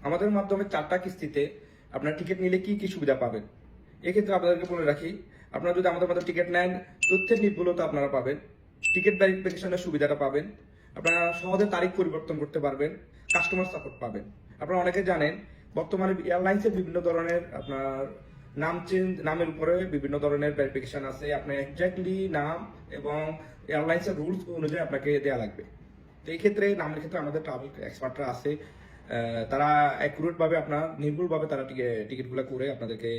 আমাদের মাধ্যমে 4টা কিস্তিতে আপনার টিকিট নিলে কি কি সুবিধা পাবেন। এক্ষেত্রে আপনাদেরকে বলে রাখি, আপনারা যদি আমাদের মধ্যে টিকিট নেন, তথ্যের নির্ভুলতা আপনারা পাবেন, টিকিট ভেরিফিকেশনের সুবিধাটা পাবেন, আপনারা সহজে তারিখ পরিবর্তন করতে পারবেন, কাস্টমার সাপোর্ট পাবেন। আপনারা অনেকে জানেন বর্তমানে এয়ারলাইন্সের বিভিন্ন ধরনের আপনার নামের উপরে বিভিন্ন ধরনের ভেরিফিকেশন আছে। আপনার এক্স্যাক্টলি নাম এবং এয়ারলাইন্সের রুলস অনুযায়ী আপনাকে দেওয়া লাগবে। তো এই ক্ষেত্রে নামের ক্ষেত্রে আমাদের ট্রাভেল এক্সপার্টরা আছে, তারা অ্যাকুরেট ভাবে আপনার নির্ভুল ভাবে তারা টিকিটগুলো করে আপনাদেরকে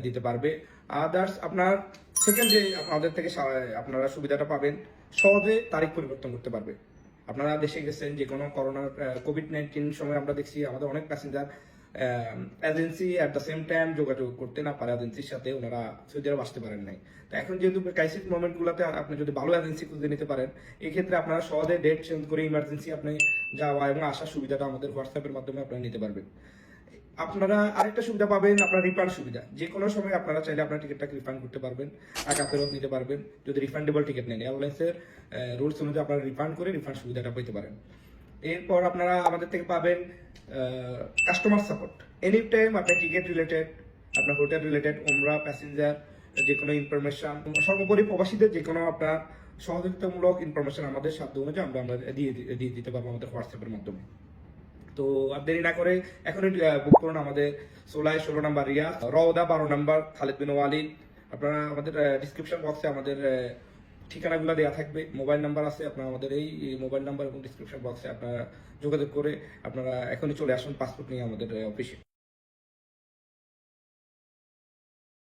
দিতে পারবে। আদার্স আপনার সেকেন্ড যে আপনাদের থেকে আপনারা সুবিধাটা পাবেন, সহজে তারিখ পরিবর্তন করতে পারবে। আপনারা দেশে গেছেন, যে কোনো করোনার কোভিড-19 সময় আমরা দেখছি আমাদের অনেক passenger agency at the same time যোগাযোগ করতে না পারে এজেন্সির সাথে, ওনারা সৌদি আরব আসতে পারেন নাই। তো এখন যেহেতু ক্রাইসিস মোমেন্টগুলোতে আপনি যদি ভালো এজেন্সি খুঁজে নিতে পারেন, এই ক্ষেত্রে আপনারা সহজে ডেট চেঞ্জ করে ইমার্জেন্সি আপনি যাওয়া এবং আসার সুবিধাটা আমাদের হোয়াটসঅ্যাপের মাধ্যমে আপনারা নিতে পারবেন। আপনারা আরেকটা সুবিধা পাবেন, আপনার রিফান্ড সুবিধা। যে কোনো সময় আপনারা চাইলে আপনার টিকিটটাকে রিফান্ড করতে পারবেন, টাকা ফেরত নিতে পারবেন যদি রিফান্ডেবল টিকিট নেন। এয়ারলাইন্সের রুলস অনুযায়ী আপনারা রিফান্ড করে রিফান্ড সুবিধাটা পেতে পারেন। এরপর আপনারা আমাদের থেকে পাবেন কাস্টমার সাপোর্ট। এনি টাইম আপনার টিকিট রিলেটেড, আপনার হোটেল রিলেটেড, ওমরা প্যাসেঞ্জার যে কোনো ইনফরমেশন, সর্বোপরি প্রবাসীদের যে কোনো আপনার সহযোগিতামূলক ইনফরমেশন আমাদের সাধ্য অনুযায়ী আমরা দিয়ে দিতে পারবো আমাদের হোয়াটসঅ্যাপের মাধ্যমে। তো আর দেরি না করে এখনই বুক করুন আমাদের 16 নম্বর রিয়াদ, রওদা 12 নম্বর খালিদ বিন ওয়ালিদ। আপনারা আমাদের ডিসক্রিপশন বক্সে আমাদের ঠিকানাগুলো দেওয়া থাকবে, মোবাইল নাম্বার আছে, আপনারা আমাদের এই মোবাইল নাম্বার এবং ডিসক্রিপশন বক্সে আপনারা যোগাযোগ করে আপনারা এখনই চলে আসুন পাসপোর্ট নিয়ে আমাদের অফিসে।